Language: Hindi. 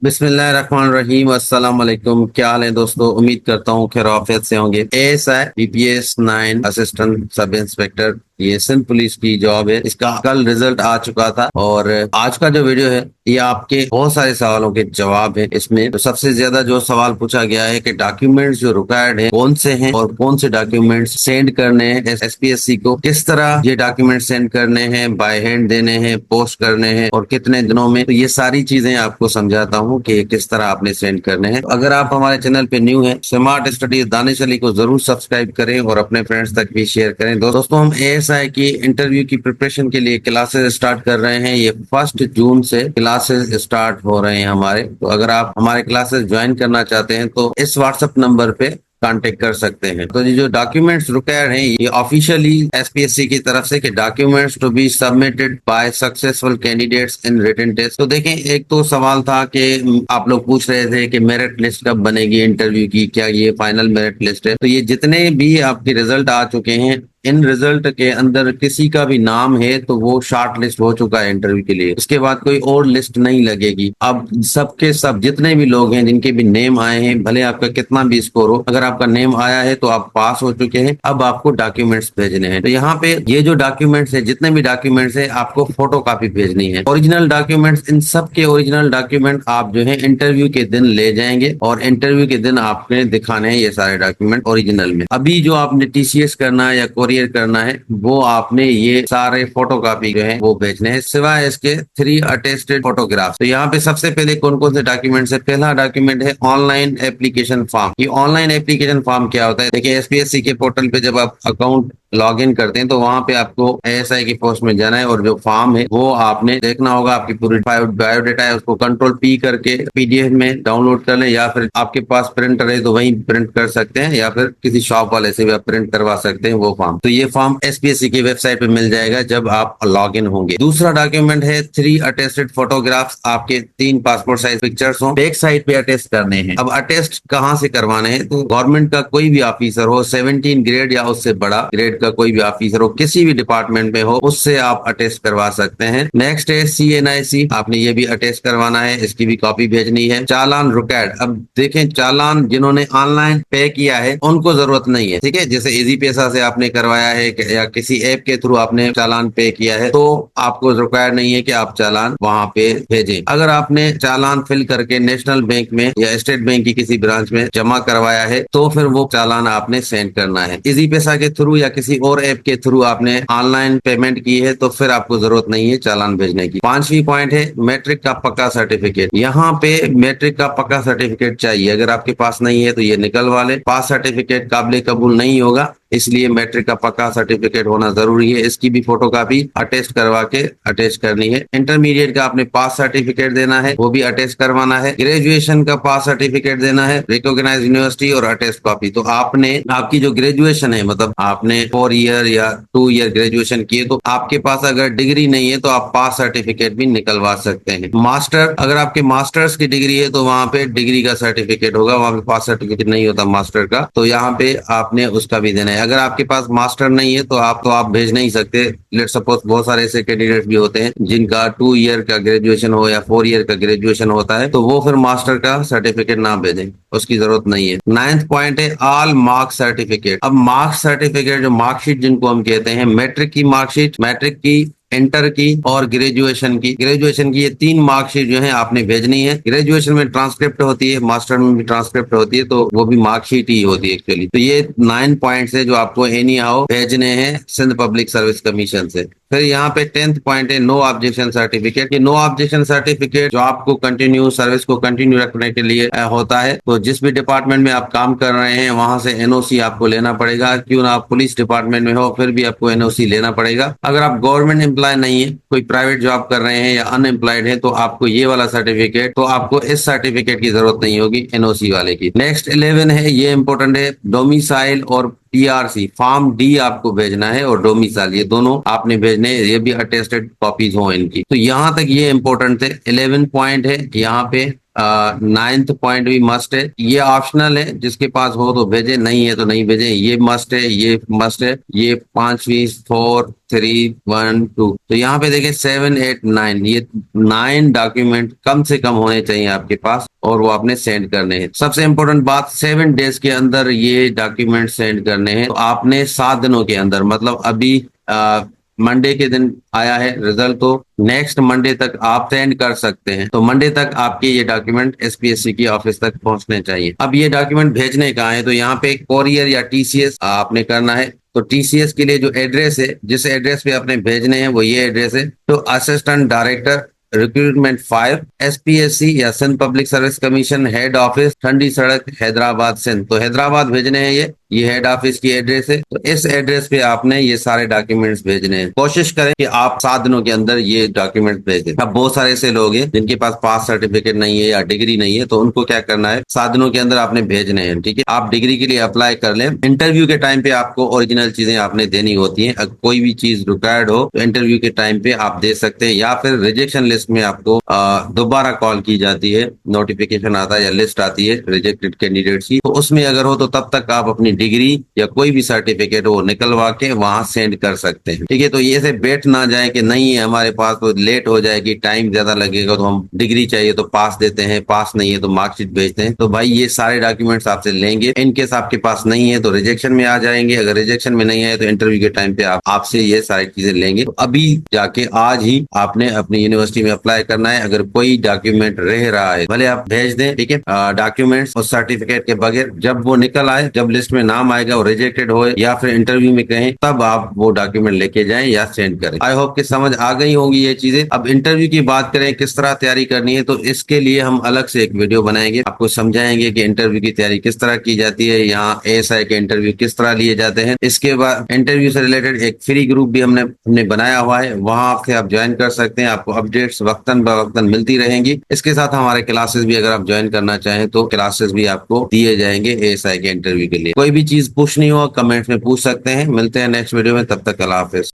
बिस्मिल्लाहिर्रहमानिर्रहीम। अस्सलाम वालेकुम। क्या हाल है दोस्तों? उम्मीद करता हूँ खैर आफियत से होंगे। ASI BPS 9 assistant sub inspector, ये सिंध पुलिस की जॉब है। इसका कल रिजल्ट आ चुका था और आज का जो वीडियो है ये आपके बहुत सारे सवालों के जवाब है। इसमें तो सबसे ज्यादा जो सवाल पूछा गया है कि डॉक्यूमेंट्स जो रिक्वायर्ड है कौन से हैं और कौन से डॉक्यूमेंट्स सेंड करने हैं एसपीएससी को, किस तरह ये डॉक्यूमेंट सेंड करने हैं, बाय हैंड देने हैं, पोस्ट करने हैं और कितने दिनों में। तो ये सारी चीजें आपको समझाता हूँ कि किस तरह आपने सेंड करने हैं। अगर आप हमारे चैनल पे न्यू हैं, स्मार्ट स्टडी दानिश अली को जरूर सब्सक्राइब करें और अपने फ्रेंड्स तक भी शेयर करें। दोस्तों, हम एएसआई की इंटरव्यू की प्रिपरेशन के लिए क्लासेस स्टार्ट कर रहे हैं। ये 1 जून से क्लासेस स्टार्ट हो रहे हैं हमारे। तो अगर आप हमारे क्लासेस ज्वाइन करना चाहते हैं तो इस व्हाट्सएप नंबर पे कांटेक्ट कर सकते हैं। तो ये जो डॉक्यूमेंट्स रिक्वायर्ड हैं ये ऑफिशियली एसपीएससी की तरफ से कि documents to be submitted by successful candidates in written test. तो देखें, एक तो सवाल था कि आप लोग पूछ रहे थे कि मेरिट लिस्ट कब बनेगी इंटरव्यू की, क्या ये फाइनल मेरिट लिस्ट है? तो ये जितने भी आपके रिजल्ट आ चुके हैं, इन रिजल्ट के अंदर किसी का भी नाम है तो वो शॉर्ट लिस्ट हो चुका है इंटरव्यू के लिए। उसके बाद कोई और लिस्ट नहीं लगेगी। अब सबके सब जितने भी लोग हैं जिनके भी नेम आए हैं, भले आपका कितना भी स्कोर हो, अगर आपका नेम आया है तो आप पास हो चुके हैं। अब आपको डॉक्यूमेंट्स भेजने हैं। तो यहाँ पे ये जो डॉक्यूमेंट्स है, जितने भी डॉक्यूमेंट्स है, आपको फोटो कॉपी भेजनी है। ओरिजिनल डॉक्यूमेंट्स, इन सब के ओरिजिनल डॉक्यूमेंट आप जो है इंटरव्यू के दिन ले जाएंगे और इंटरव्यू के दिन आपने दिखाने हैं ये सारे डॉक्यूमेंट ओरिजिनल में। अभी जो आपने टीसीएस करना है या कोरियर करना है वो आपने ये सारे फोटोकॉपी जो है वो भेजने हैं, सिवाय इसके 3 अटेस्टेड फोटोग्राफ। तो यहाँ पे सबसे पहले कौन कौन से डॉक्यूमेंट्स है? पहला डॉक्यूमेंट है ऑनलाइन एप्लीकेशन फॉर्म। ये ऑनलाइन एप्लीकेशन फॉर्म क्या होता है? देखिए, एसपीएससी के पोर्टल पे जब आप अकाउंट लॉग इन करते हैं तो वहां पे आपको एएसआई की पोस्ट में जाना है और जो फॉर्म है वो आपने देखना होगा। आपकी पूरी बायोडाटा है, उसको कंट्रोल पी करके पीडीएफ में डाउनलोड कर लें, या फिर आपके पास प्रिंटर है तो वहीं प्रिंट कर सकते हैं, या फिर किसी शॉप वाले से भी आप प्रिंट करवा सकते हैं वो फॉर्म। तो ये फॉर्म एसपीएससी की वेबसाइट पे मिल जाएगा जब आप लॉग इन होंगे। दूसरा डॉक्यूमेंट है 3 अटेस्टेड फोटोग्राफ्स। आपके 3 पासपोर्ट साइज पिक्चर्स हो, बैक साइड पे अटेस्ट करने हैं। अब अटेस्ट कहाँ से करवाने हैं? तो गवर्नमेंट का कोई भी ऑफिसर हो, 17 ग्रेड या उससे बड़ा ग्रेड का कोई भी ऑफिसर हो, किसी भी डिपार्टमेंट में हो, उससे आप अटेस्ट करवा सकते हैं। नेक्स्ट है सीएनआईसी, आपने ये भी अटेस्ट करवाना है, इसकी भी कॉपी भेजनी है। चालान रिक्वायर्ड। अब देखें, चालान जिन्होंने ऑनलाइन पे किया है उनको जरूरत नहीं है, ठीक है। जैसे इजी पैसा से आपने करवाया है या किसी ऐप के थ्रू आपने चालान पे किया है तो आपको रिक्वायर नहीं है कि आप चालान वहां पे भेजें। अगर आपने चालान फिल करके नेशनल बैंक में या स्टेट बैंक की किसी ब्रांच में जमा करवाया है तो फिर वो चालान आपने सेंड करना है। इजी पैसा के थ्रू या किसी और ऐप के थ्रू आपने ऑनलाइन पेमेंट की है तो फिर आपको जरूरत नहीं है चालान भेजने की। 5वीं पॉइंट है मैट्रिक का पक्का सर्टिफिकेट। यहाँ पे मैट्रिक का पक्का सर्टिफिकेट चाहिए। अगर आपके पास नहीं है तो ये निकलवा ले। पास सर्टिफिकेट काबिल कबूल नहीं होगा, इसलिए मैट्रिक का पक्का सर्टिफिकेट होना जरूरी है। इसकी भी फोटोकॉपी अटेस्ट करवा के अटेस्ट करनी है। इंटरमीडिएट का आपने पास सर्टिफिकेट देना है, वो भी अटेस्ट करवाना है। ग्रेजुएशन का पास सर्टिफिकेट देना है, रिकॉग्नाइज्ड यूनिवर्सिटी और अटेस्ट कॉपी। तो आपने आपकी जो ग्रेजुएशन है, मतलब आपने 4 ईयर या 2 ईयर ग्रेजुएशन किए, तो आपके पास अगर डिग्री नहीं है तो आप पास सर्टिफिकेट भी निकलवा सकते हैं। मास्टर, अगर आपके मास्टर्स की डिग्री है तो वहां पे डिग्री का सर्टिफिकेट होगा, वहां पे पास सर्टिफिकेट नहीं होता मास्टर का, तो यहाँ पे आपने उसका भी देना है। अगर आपके पास मास्टर नहीं है तो आप भेज नहीं सकते। लेट सपोज बहुत सारे ऐसे कैंडिडेट भी होते हैं जिनका 2 ईयर का ग्रेजुएशन हो या 4 ईयर का ग्रेजुएशन होता है, तो वो फिर मास्टर का सर्टिफिकेट ना भेजें, उसकी जरूरत नहीं है। 9th पॉइंट है ऑल मार्क्स सर्टिफिकेट। अब मार्क्स सर्टिफिकेट, जो मार्कशीट जिनको हम कहते हैं, मैट्रिक की मार्कशीट, मैट्रिक की, इंटर की और ग्रेजुएशन की। ग्रेजुएशन की ये 3 मार्कशीट जो है आपने भेजनी है। ग्रेजुएशन में ट्रांसक्रिप्ट होती है, मास्टर में भी ट्रांसक्रिप्ट होती है, तो वो भी मार्कशीट ही होती है एक्चुअली। तो ये 9 पॉइंट्स है जो आपको एनी हाउ भेजने हैं सिंध पब्लिक सर्विस कमीशन से। फिर यहाँ पे 10th पॉइंट है नो ऑब्जेक्शन सर्टिफिकेट। ये नो ऑब्जेक्शन सर्टिफिकेट जो आपको कंटिन्यू सर्विस को कंटिन्यू रखने के लिए होता है। तो जिस भी डिपार्टमेंट में आप काम कर रहे हैं वहां से एनओसी आपको लेना पड़ेगा। क्यों ना आप पुलिस डिपार्टमेंट में हो, फिर भी आपको एनओसी लेना पड़ेगा। अगर आप गवर्नमेंट एम्प्लॉय नहीं है, कोई प्राइवेट जॉब कर रहे हैं या अनएम्प्लॉयड है, तो आपको ये वाला सर्टिफिकेट, तो आपको इस सर्टिफिकेट की जरूरत नहीं होगी, एनओसी वाले की। नेक्स्ट 11 है, ये इंपॉर्टेंट है, डोमिसाइल और पीआरसी। फॉर्म डी आपको भेजना है और डोमिसाइल, ये दोनों आपने भेजने, ये भी अटेस्टेड कॉपीज हो इनकी। तो यहाँ तक ये इंपॉर्टेंट थे। 11 पॉइंट है यहाँ पे नाइन्थ पॉइंट भी मस्ट है। ये ऑप्शनल है, जिसके पास हो तो भेजे, नहीं है तो नहीं भेजे। ये मस्ट है, ये मस्ट है। ये 5वीं 4 3 1 2, तो यहाँ पे देखें 7 8 9, ये 9 डॉक्यूमेंट कम से कम होने चाहिए आपके पास, और वो आपने सेंड करने हैं। सबसे इम्पोर्टेंट बात, 7 डेज के अंदर ये डॉक्यूमेंट सेंड करने हैं। तो आपने 7 दिनों के अंदर, मतलब अभी मंडे के दिन आया है रिजल्ट, तो नेक्स्ट मंडे तक आप सेंड कर सकते हैं। तो मंडे तक आपके ये डॉक्यूमेंट एसपीएससी की ऑफिस तक पहुंचने चाहिए। अब ये डॉक्यूमेंट भेजने कहाँ है, तो यहाँ पे कोरियर या टीसीएस आपने करना है। तो टीसीएस के लिए जो एड्रेस है, जिस एड्रेस पे आपने भेजने हैं, वो ये एड्रेस है। तो असिस्टेंट डायरेक्टर रिक्रूटमेंट 5, एसपीएससी या Sindh public service commission, head office, ठंडी सड़क, हैदराबाद, सिंध। तो हैदराबाद भेजने हैं। ये हेड ऑफिस की एड्रेस है। तो इस एड्रेस पे आपने ये सारे डॉक्यूमेंट्स भेजने हैं। कोशिश करें कि आप 7 दिनों के अंदर ये डॉक्यूमेंट भेज दें। अब बहुत सारे ऐसे लोग हैं जिनके पास पास सर्टिफिकेट नहीं है या डिग्री नहीं है, तो उनको क्या करना है, 7 दिनों के अंदर आपने भेजने हैं। ठीक है, आप डिग्री के लिए अप्लाई कर लें। इंटरव्यू के टाइम पे आपको ओरिजिनल चीजें आपने देनी होती है। अगर कोई भी चीज रिक्वायर्ड हो तो इंटरव्यू के टाइम पे आप दे सकते हैं, या फिर रिजेक्शन लिस्ट में आपको दोबारा कॉल की जाती है, नोटिफिकेशन आता है या लिस्ट आती है रिजेक्टेड कैंडिडेट्स की। तो उसमें अगर हो तो तब तक आप अपनी डिग्री या कोई भी सर्टिफिकेट वो निकलवा के वहां सेंड कर सकते हैं। ठीक है, तो ये से बैठ ना जाए कि नहीं है हमारे पास, तो लेट हो जाएगी, टाइम ज्यादा लगेगा, तो हम डिग्री चाहिए तो पास देते हैं, पास नहीं है तो मार्कशीट भेजते हैं। तो भाई ये सारे डॉक्यूमेंट्स आपसे लेंगे। इनकेस आपके पास नहीं है तो रिजेक्शन में आ जाएंगे। अगर रिजेक्शन में नहीं आए तो इंटरव्यू के टाइम पे आपसे ये सारी चीजें लेंगे। तो अभी जाके आज ही आपने अपनी यूनिवर्सिटी में अप्लाई करना है। अगर कोई डॉक्यूमेंट रह रहा है भले आप भेज दें, ठीक है, डॉक्यूमेंट्स और सर्टिफिकेट के बगैर। जब वो निकल आए, जब लिस्ट में नाम आएगा, वो रिजेक्टेड हो या फिर इंटरव्यू में कहें, तब आप वो डॉक्यूमेंट लेके जाएं या सेंड करें। आई होप कि समझ आ गई होंगी ये चीजें। अब इंटरव्यू की बात करें, किस तरह तैयारी करनी है, तो इसके लिए हम अलग से एक वीडियो बनाएंगे, आपको समझाएंगे कि इंटरव्यू की तैयारी किस तरह की जाती है, यहाँ एएसआई के इंटरव्यू किस तरह लिए जाते हैं। इसके बाद इंटरव्यू से रिलेटेड एक फ्री ग्रुप भी हमने बनाया हुआ है, वहां से आप ज्वाइन कर सकते हैं। आपको अपडेट्स वक्तन बवक्तन मिलती रहेंगी। इसके साथ हमारे क्लासेस भी अगर आप ज्वाइन करना चाहें तो क्लासेस भी आपको दिए जाएंगे एएसआई के इंटरव्यू के लिए। कोई भी चीज पूछनी हो कमेंट्स में पूछ सकते हैं। मिलते हैं नेक्स्ट वीडियो में, तब तक अल्लाह हाफिज।